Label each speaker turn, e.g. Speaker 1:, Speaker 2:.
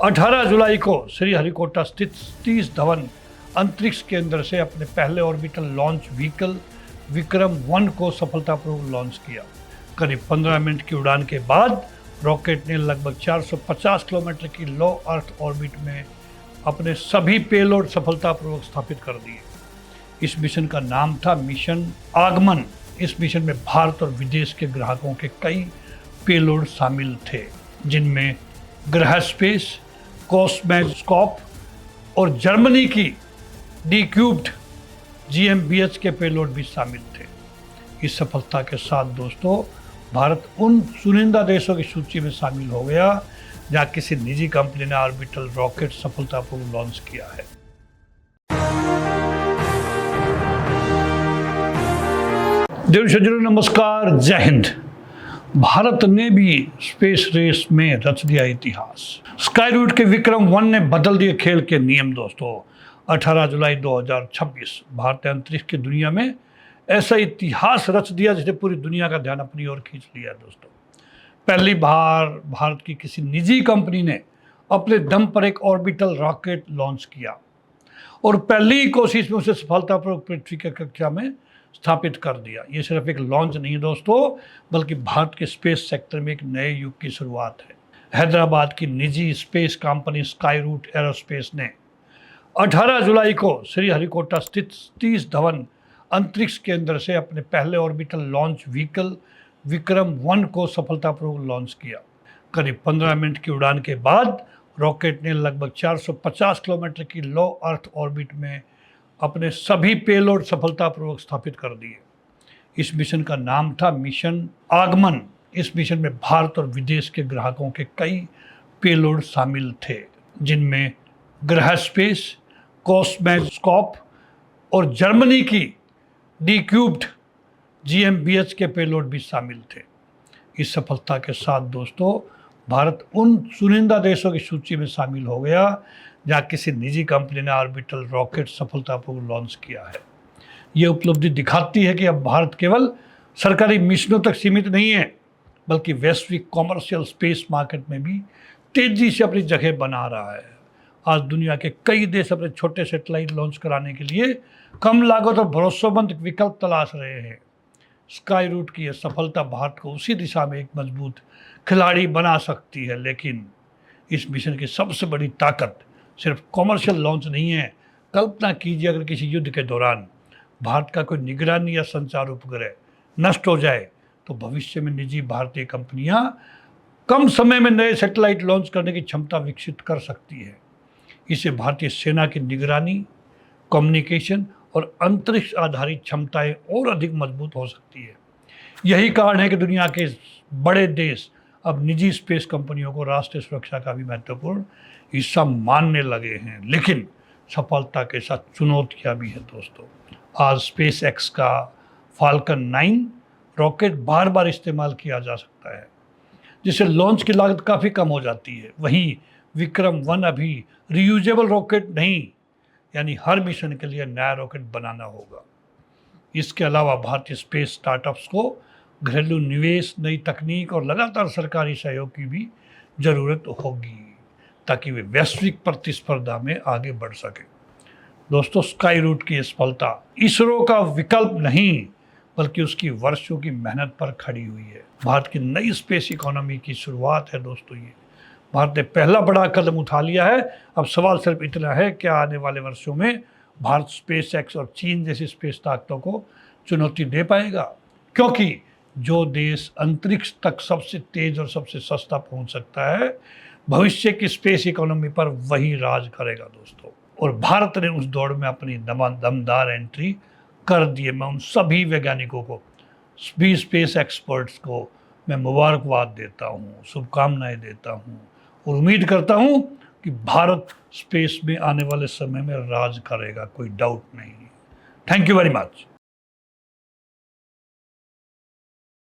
Speaker 1: 18 जुलाई को श्रीहरिकोटा स्थित सतीश धवन अंतरिक्ष केंद्र से अपने पहले ऑर्बिटल लॉन्च व्हीकल विक्रम-1 को सफलतापूर्वक लॉन्च किया। करीब 15 मिनट की उड़ान के बाद रॉकेट ने लगभग 450 किलोमीटर की लो अर्थ ऑर्बिट में अपने सभी पेलोड सफलतापूर्वक स्थापित कर दिए। इस मिशन का नाम था मिशन आगमन। इस मिशन में भारत और विदेश के ग्राहकों के कई पेलोड शामिल थे, जिनमें ग्रह स्पेस, कॉस्मोस्कोप और जर्मनी की डी-क्यूब्ड GmbH के पेलोड भी शामिल थे। इस सफलता के साथ दोस्तों भारत उन चुनिंदा देशों की सूची में शामिल हो गया जहां किसी निजी कंपनी ने ऑर्बिटल रॉकेट सफलतापूर्वक लॉन्च किया है। नमस्कार, जय हिंद। भारत ने भी स्पेस रेस में रच दिया इतिहास। स्काईरूट के विक्रम-1 ने बदल दिए खेल के नियम। दोस्तों 18 जुलाई 2026 भारत ने अंतरिक्ष की दुनिया में ऐसा इतिहास रच दिया जिसने पूरी दुनिया का ध्यान अपनी ओर खींच लिया। दोस्तों पहली बार भारत की किसी निजी कंपनी ने अपने दम पर एक ऑर्बिटल रॉकेट लॉन्च किया और पहली ही कोशिश में उसे सफलतापूर्वक पृथ्वी की कक्षा में स्थापित कर दिया। ये सिर्फ एक लॉन्च नहीं दोस्तों, बल्कि भारत के स्पेस सेक्टर में एक नए युग की शुरुआत है। हैदराबाद की निजी स्पेस कंपनी स्काईरूट एरोस्पेस ने 18 जुलाई को श्रीहरिकोटा स्थित सतीश धवन अंतरिक्ष केंद्र से अपने पहले ऑर्बिटल लॉन्च व्हीकल विक्रम-1 को सफलतापूर्वक लॉन्च किया। करीब 15 मिनट की उड़ान के बाद रॉकेट ने लगभग 450 किलोमीटर की लो अर्थ ऑर्बिट में अपने सभी पेलोड सफलतापूर्वक स्थापित कर दिए। इस मिशन का नाम था मिशन आगमन। इस मिशन में भारत और विदेश के ग्राहकों के कई पेलोड शामिल थे, जिनमें ग्रह स्पेस, कॉस्मोस्कोप और जर्मनी की डी-क्यूब्ड GmbH के पेलोड भी शामिल थे। इस सफलता के साथ दोस्तों भारत उन चुनिंदा देशों की सूची में शामिल हो गया जहां किसी निजी कंपनी ने ऑर्बिटल रॉकेट सफलतापूर्वक लॉन्च किया है। ये उपलब्धि दिखाती है कि अब भारत केवल सरकारी मिशनों तक सीमित नहीं है, बल्कि वैश्विक कॉमर्शियल स्पेस मार्केट में भी तेजी से अपनी जगह बना रहा है। आज दुनिया के कई देश अपने छोटे सैटेलाइट लॉन्च कराने के लिए कम लागत और भरोसेमंद विकल्प तलाश रहे हैं। स्काईरूट की यह सफलता भारत को उसी दिशा में एक मजबूत खिलाड़ी बना सकती है, लेकिन इस मिशन की सबसे बड़ी ताकत सिर्फ कॉमर्शियल लॉन्च नहीं है। कल्पना कीजिए अगर किसी युद्ध के दौरान भारत का कोई निगरानी या संचार उपग्रह नष्ट हो जाए, तो भविष्य में निजी भारतीय कंपनियां कम समय में नए सैटेलाइट लॉन्च करने की क्षमता विकसित कर सकती है। इससे भारतीय सेना की निगरानी, कम्युनिकेशन और अंतरिक्ष आधारित क्षमताएं और अधिक मजबूत हो सकती है। यही कारण है कि दुनिया के बड़े देश अब निजी स्पेस कंपनियों को राष्ट्रीय सुरक्षा का भी महत्वपूर्ण हिस्सा मानने लगे हैं। लेकिन सफलता के साथ चुनौतियां भी हैं दोस्तों। आज स्पेस एक्स का फाल्कन 9 रॉकेट बार बार इस्तेमाल किया जा सकता है, जिससे लॉन्च की लागत काफ़ी कम हो जाती है। वहीं विक्रम-1 अभी रीयूजेबल रॉकेट नहीं, यानी हर मिशन के लिए नया रॉकेट बनाना होगा। इसके अलावा भारतीय स्पेस स्टार्टअप्स को घरेलू निवेश, नई तकनीक और लगातार सरकारी सहयोग की भी ज़रूरत होगी, ताकि वे वैश्विक प्रतिस्पर्धा में आगे बढ़ सके। दोस्तों स्काईरूट की सफलता इसरो का विकल्प नहीं, बल्कि उसकी वर्षों की मेहनत पर खड़ी हुई है। भारत की नई स्पेस इकोनॉमी की शुरुआत है दोस्तों ये। भारत ने पहला बड़ा कदम उठा लिया है। अब सवाल सिर्फ इतना है, क्या आने वाले वर्षों में भारत स्पेस एक्स और चीन जैसी स्पेस ताकतों को चुनौती दे पाएगा? क्योंकि जो देश अंतरिक्ष तक सबसे तेज और सबसे सस्ता पहुंच सकता है, भविष्य की स्पेस इकोनॉमी पर वही राज करेगा दोस्तों। और भारत ने उस दौड़ में अपनी दमदार एंट्री कर दी है। मैं उन सभी वैज्ञानिकों को, सभी स्पेस एक्सपर्ट्स को मैं मुबारकबाद देता हूँ, शुभकामनाएं देता हूँ और उम्मीद करता हूँ कि भारत स्पेस में आने वाले समय में राज करेगा, कोई डाउट नहीं। Thank you very much.